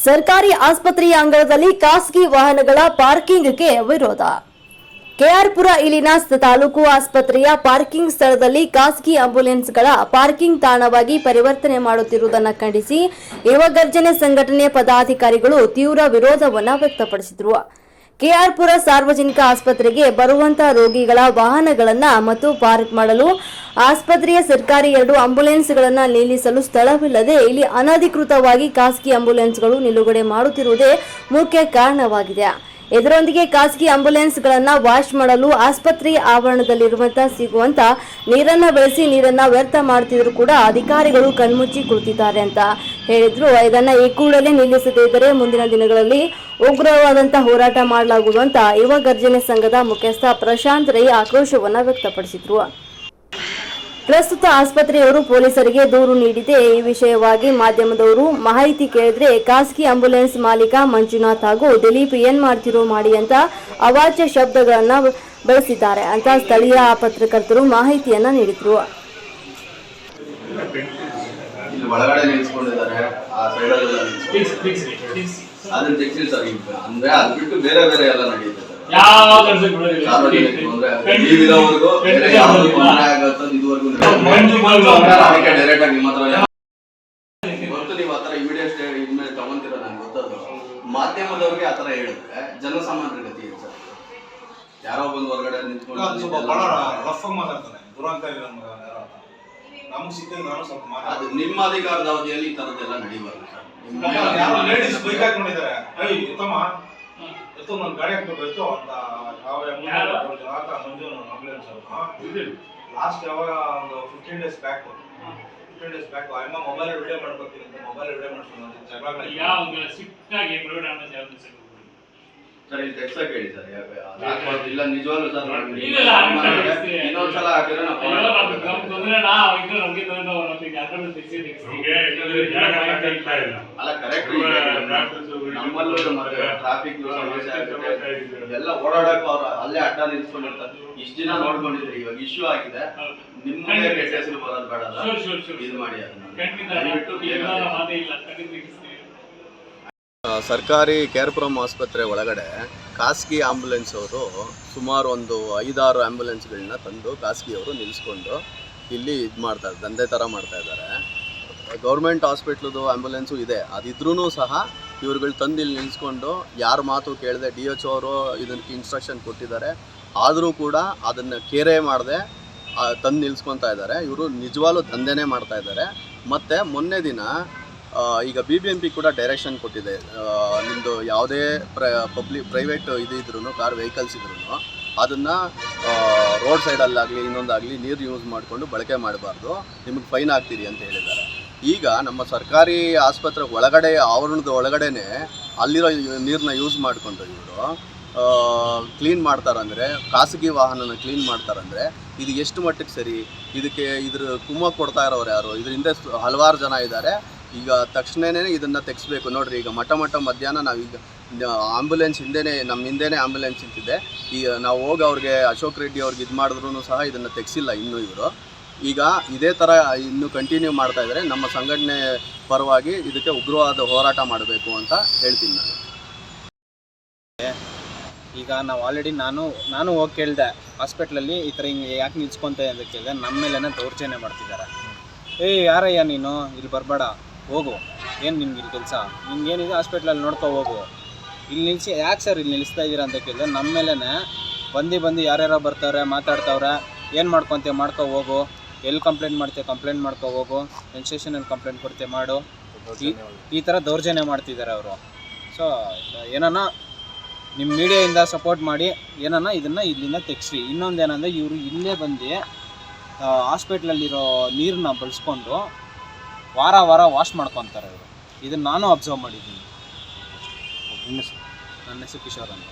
ಸರ್ಕಾರಿ ಆಸ್ಪತ್ರೆಯ ಅಂಗಳದಲ್ಲಿ ಖಾಸಗಿ ವಾಹನಗಳ ಪಾರ್ಕಿಂಗ್ಗೆ ವಿರೋಧ. ಕೆಆರ್ಪುರ ಇಲ್ಲಿನ ತಾಲೂಕು ಆಸ್ಪತ್ರೆಯ ಪಾರ್ಕಿಂಗ್ ಸ್ಥಳದಲ್ಲಿ ಖಾಸಗಿ ಆಂಬ್ಯುಲೆನ್ಸ್ಗಳ ಪಾರ್ಕಿಂಗ್ ತಾಣವಾಗಿ ಪರಿವರ್ತನೆ ಮಾಡುತ್ತಿರುವುದನ್ನು ಖಂಡಿಸಿ ಯುವ ಗರ್ಜನೆ ಸಂಘಟನೆ ಪದಾಧಿಕಾರಿಗಳು ತೀವ್ರ ವಿರೋಧವನ್ನು ವ್ಯಕ್ತಪಡಿಸಿದರು. ಕೆಆರ್ಪುರ ಸಾರ್ವಜನಿಕ ಆಸ್ಪತ್ರೆಗೆ ಬರುವಂತಹ ರೋಗಿಗಳ ವಾಹನಗಳನ್ನು ಮತ್ತು ಪಾರ್ಕ್ ಮಾಡಲು ಆಸ್ಪತ್ರೆಯ ಸರ್ಕಾರಿ 2 ಆಂಬ್ಯುಲೆನ್ಸ್ಗಳನ್ನು ನಿಲ್ಲಿಸಲು ಸ್ಥಳವಿಲ್ಲದೆ ಇಲ್ಲಿ ಅನಧಿಕೃತವಾಗಿ ಖಾಸಗಿ ಆಂಬ್ಯುಲೆನ್ಸ್ಗಳು ನಿಲುಗಡೆ ಮಾಡುತ್ತಿರುವುದೇ ಮುಖ್ಯ ಕಾರಣವಾಗಿದೆ. ಇದರೊಂದಿಗೆ ಖಾಸಗಿ ಆಂಬ್ಯುಲೆನ್ಸ್ಗಳನ್ನು ವಾಶ್ ಮಾಡಲು ಆಸ್ಪತ್ರೆಯ ಆವರಣದಲ್ಲಿರುವಂತಹ ಸಿಗುವಂತ ನೀರನ್ನು ಬೆಳೆಸಿ ನೀರನ್ನು ವ್ಯರ್ಥ ಮಾಡುತ್ತಿದ್ದರೂ ಕೂಡ ಅಧಿಕಾರಿಗಳು ಕಣ್ಮುಚ್ಚಿ ಕುಳಿತಿದ್ದಾರೆ ಅಂತ ಹೇಳಿದ್ರು. ಇದನ್ನು ಈ ಕೂಡಲೇ ನಿಲ್ಲಿಸದೇ ಇದ್ದರೆ ಮುಂದಿನ ದಿನಗಳಲ್ಲಿ ಉಗ್ರವಾದಂತಹ ಹೋರಾಟ ಮಾಡಲಾಗುವುದು ಅಂತ ಯುವ ಗರ್ಜನೆ ಸಂಘದ ಮುಖ್ಯಸ್ಥ ಪ್ರಶಾಂತ್ ರೈ ಆಕ್ರೋಶವನ್ನು ವ್ಯಕ್ತಪಡಿಸಿದ್ರು. ಪ್ರಸ್ತುತ ಆಸ್ಪತ್ರೆಯವರು ಪೊಲೀಸರಿಗೆ ದೂರು ನೀಡಿದೆ. ಈ ವಿಷಯವಾಗಿ ಮಾಧ್ಯಮದವರು ಮಾಹಿತಿ ಕೇಳಿದ್ರೆ ಖಾಸಗಿ ಆಂಬ್ಯುಲೆನ್ಸ್ ಮಾಲೀಕ ಮಂಜುನಾಥ್ ಹಾಗೂ ದಿಲೀಪ್ ಏನ್ ಮಾಡ್ತಿರೋ ಮಾಡಿ ಅಂತ ಅವಾಚ್ಯ ಶಬ್ದಗಳನ್ನ ಬಳಸಿದ್ದಾರೆ ಅಂತ ಸ್ಥಳೀಯ ಪತ್ರಕರ್ತರು ಮಾಹಿತಿಯನ್ನ ನೀಡಿದ್ರು. ಒಳಗಡೆ ನಿಲ್ಸ್ಕೊಂಡಿದ್ದಾರೆ, ಆ ಸೈಡ್ ಅಲ್ಲಿ ಅದನ್ನ ತೆಗ್ಸಿ ಸರ್. ಅಂದ್ರೆ ಅದು ಬಿಟ್ಟು ಬೇರೆ ಬೇರೆ ಎಲ್ಲ ನಡೆಯುತ್ತೆ ಸರ್. ಡೈರೆಕ್ಟ್ ಆಗಿ ನಿಮ್ಮ ಹತ್ರ ಗೊತ್ತು, ನೀವು ಆತರ ಇಮಿಡಿಯೇಟ್ ಇನ್ಮೇಲೆ ತಗೊಂತೀರ ನಂಗೆ ಗೊತ್ತದು. ಮಾಧ್ಯಮದವ್ರಿಗೆ ಆತರ ಹೇಳಿದ್ರೆ ಜನಸಾಮಾನ್ಯರ ಗತಿ ಇದೆ ಸರ್. ಯಾರೋ ಬಂದು ಹೊರಗಡೆ ನಿಂತ್ಕೊಂಡು ಅದು ನಿಮ್ಮ ಅಧಿಕಾರದ ಅವಧಿಯಲ್ಲಿ ಈ ತರದೆಲ್ಲ ನಡೀಬಾರ್ದು ಸರ್. ಲಾಸ್ಟ್ ಯಾವಾಗ ಒಂದು 15 days ಬ್ಯಾಕ್ ಅಮ್ಮ ಮೊಬೈಲ್ ವಿಡಿಯೋ ಮಾಡ್ಕೊತೀನಿ ಅಂತ ಮೊಬೈಲ್ ವಿಡಿಯೋ ಮಾಡ್ಕೊಂಡು ಸರ್ ಇಲ್ಲಿ ತೆಗ್ಸಕ್ಕೆ ಹೇಳಿ ಸರ್. ಇಲ್ಲ ನಿಜವಾಗ್ಲೂ ಸರ್ ಇನ್ನೊಂದ್ಸಲ ಹಾಕಿದ್ರೆ ಅಲ್ಲ ಕರೆಕ್ಟ್. ನಮ್ಮಲ್ಲೂ ಮತ್ತೆ ಟ್ರಾಫಿಕ್ ಸಮಸ್ಯೆ ಆಗುತ್ತೆ, ಎಲ್ಲ ಓಡಾಡಕ್ಕೆ ಅವ್ರು ಅಲ್ಲೇ ಅಡ್ಡ ನಿಲ್ಸ್ಕೊಂಡಿರ್ತಾರೆ. ಇಷ್ಟು ದಿನ ನೋಡ್ಕೊಂಡಿದ್ರಿ, ಇವಾಗ ಇಶ್ಯೂ ಆಗಿದೆ. ನಿಮ್ಮನ್ನೇ ಕೆಟ್ಟ ಹೆಸರು ಬರೋದು ಬೇಡ, ಇದು ಮಾಡಿ ಸರ್ಕಾರಿ ಕೆಆರ್ಪುರಂ ಆಸ್ಪತ್ರೆ ಒಳಗಡೆ ಖಾಸಗಿ ಆಂಬ್ಯುಲೆನ್ಸ್ ಅವರು ಸುಮಾರು ಒಂದು 5-6 ಆಂಬ್ಯುಲೆನ್ಸ್ಗಳನ್ನ ತಂದು ಖಾಸಗಿಯವರು ನಿಲ್ಲಿಸ್ಕೊಂಡು ಇಲ್ಲಿ ಇದು ಮಾಡ್ತಾರೆ, ದಂಧೆ ಥರ ಮಾಡ್ತಾ ಇದ್ದಾರೆ. ಗೌರ್ಮೆಂಟ್ ಹಾಸ್ಪಿಟ್ಲದು ಆಂಬ್ಯುಲೆನ್ಸು ಇದೆ, ಅದಿದ್ರೂ ಸಹ ಇವ್ರುಗಳು ತಂದು ಇಲ್ಲಿ ನಿಲ್ಲಿಸ್ಕೊಂಡು ಯಾರ ಮಾತು ಕೇಳದೆ DHO ಅವರು ಇದಕ್ಕೆ ಇನ್ಸ್ಟ್ರಕ್ಷನ್ ಕೊಟ್ಟಿದ್ದಾರೆ. ಆದರೂ ಕೂಡ ಅದನ್ನು ಕೇರೆ ಮಾಡದೆ ತಂದು ನಿಲ್ಲಿಸ್ಕೊತಾ ಇದ್ದಾರೆ. ಇವರು ನಿಜವಾಗ್ಲೂ ದಂಧೆನೇ ಮಾಡ್ತಾ ಇದ್ದಾರೆ. ಮತ್ತು ಮೊನ್ನೆ ದಿನ ಈಗ BBMP ಕೂಡ ಡೈರೆಕ್ಷನ್ ಕೊಟ್ಟಿದೆ, ನಿಮ್ಮದು ಯಾವುದೇ ಪ್ರೈವೇಟ್ ಇದ್ರೂ ಕಾರ್ ವೆಹಿಕಲ್ಸ್ ಇದ್ರೂ ಅದನ್ನು ರೋಡ್ ಸೈಡಲ್ಲಾಗಲಿ ಇನ್ನೊಂದಾಗಲಿ ನೀರು ಯೂಸ್ ಮಾಡಿಕೊಂಡು ಬಳಕೆ ಮಾಡಬಾರ್ದು, ನಿಮಗೆ ಫೈನ್ ಹಾಕ್ತೀರಿ ಅಂತ ಹೇಳಿದ್ದಾರೆ. ಈಗ ನಮ್ಮ ಸರ್ಕಾರಿ ಆಸ್ಪತ್ರೆ ಒಳಗಡೆ ಆವರಣದ ಒಳಗಡೆನೆ ಅಲ್ಲಿರೋ ನೀರನ್ನ ಯೂಸ್ ಮಾಡಿಕೊಂಡು ಇವರು ಕ್ಲೀನ್ ಮಾಡ್ತಾರಂದರೆ, ಖಾಸಗಿ ವಾಹನನ ಕ್ಲೀನ್ ಮಾಡ್ತಾರಂದರೆ ಇದು ಎಷ್ಟು ಮಟ್ಟಿಗೆ ಸರಿ? ಇದ್ರ ಕುಮ್ಮ ಕೊಡ್ತಾ ಇರೋರು ಯಾರು? ಇದ್ರ ಹಿಂದೆ ಹಲವಾರು ಜನ ಇದ್ದಾರೆ. ಈಗ ತಕ್ಷಣವೇ ಇದನ್ನು ತೆಗೆಸ್ಬೇಕು. ನೋಡಿರಿ, ಈಗ ಮಠ ಮಧ್ಯಾಹ್ನ ನಾವೀಗ ಆಂಬ್ಯುಲೆನ್ಸ್ ನಮ್ಮ ಹಿಂದೆನೇ ಆಂಬ್ಯುಲೆನ್ಸ್ ನಿಂತಿದೆ. ಈಗ ನಾವು ಹೋಗಿ ಅವ್ರಿಗೆ ಅಶೋಕ್ ರೆಡ್ಡಿ ಅವ್ರಿಗೆ ಇದು ಮಾಡಿದ್ರೂ ಸಹ ಇದನ್ನು ತೆಗೆಸಿಲ್ಲ ಇನ್ನೂ ಇವರು. ಈಗ ಇದೇ ಥರ ಇನ್ನೂ ಕಂಟಿನ್ಯೂ ಮಾಡ್ತಾ ಇದ್ದಾರೆ. ನಮ್ಮ ಸಂಘಟನೆ ಪರವಾಗಿ ಇದಕ್ಕೆ ಉಗ್ರವಾದ ಹೋರಾಟ ಮಾಡಬೇಕು ಅಂತ ಹೇಳ್ತೀನಿ ನಾನು. ಈಗ ನಾವು ಆಲ್ರೆಡಿ ನಾನು ಹೋಗಿ ಕೇಳಿದೆ ಹಾಸ್ಪಿಟ್ಲಲ್ಲಿ, ಈ ಥರ ಹಿಂಗೆ ಯಾಕೆ ನಿಲ್ಸ್ಕೊತ ಅಂತ ಕೇಳಿದೆ. ನಮ್ಮ ಮೇಲೇ ದೌರ್ಜನ್ಯ ಮಾಡ್ತಿದ್ದಾರೆ. ಯಾರಯ್ಯ ನೀನು, ಇಲ್ಲಿ ಬರಬೇಡ, ಹೋಗು, ಏನು ನಿಮ್ಗೆ ಇಲ್ಲಿ ಕೆಲಸ, ನಿಮ್ಗೇನಿದೆ ಹಾಸ್ಪಿಟ್ಲಲ್ಲಿ ನೋಡ್ಕೊ ಹೋಗು, ಇಲ್ಲಿ ನಿಲ್ಲಿಸಿ ಯಾಕೆ ಸರ್ ಇಲ್ಲಿ ನಿಲ್ಲಿಸ್ತಾ ಇದ್ದೀರಾ ಅಂತ ಕೇಳಿದೆ. ನಮ್ಮ ಮೇಲೇ ಬಂದು ಯಾರ್ಯಾರೋ ಬರ್ತಾವ್ರೆ, ಮಾತಾಡ್ತಾವ್ರೆ, ಏನು ಮಾಡ್ಕೊ ಹೋಗು, ಎಲ್ಲಿ ಕಂಪ್ಲೇಂಟ್ ಮಾಡ್ಕೊ ಹೋಗು, ಎನ್ ಸ್ಟೇಷನಲ್ಲಿ ಕಂಪ್ಲೇಂಟ್ ಕೊಡ್ತೀಯ ಮಾಡು, ಈ ಥರ ದೌರ್ಜನ್ಯ ಮಾಡ್ತಿದ್ದಾರೆ ಅವರು. ಸೊ ಏನನ್ನ ನಿಮ್ಮ ಮೀಡಿಯಾಯಿಂದ ಸಪೋರ್ಟ್ ಮಾಡಿ ಇದನ್ನು ಇಲ್ಲಿಂದ ತೆಗ್ಸಿ. ಇನ್ನೊಂದೇನೆಂದರೆ ಇವರು ಇಲ್ಲೇ ಬಂದು ಹಾಸ್ಪಿಟ್ಲಲ್ಲಿರೋ ನೀರನ್ನ ಬಳಸ್ಕೊಂಡು ವಾರ ವಾಶ್ ಮಾಡ್ಕೊತಾರೆ ಇವರು. ಇದನ್ನು ನಾನು ಅಬ್ಸರ್ವ್ ಮಾಡಿದ್ದೀನಿ. ನನ್ನ ಹೆಸರು ಕಿಶೋರ್ ಅಂತ.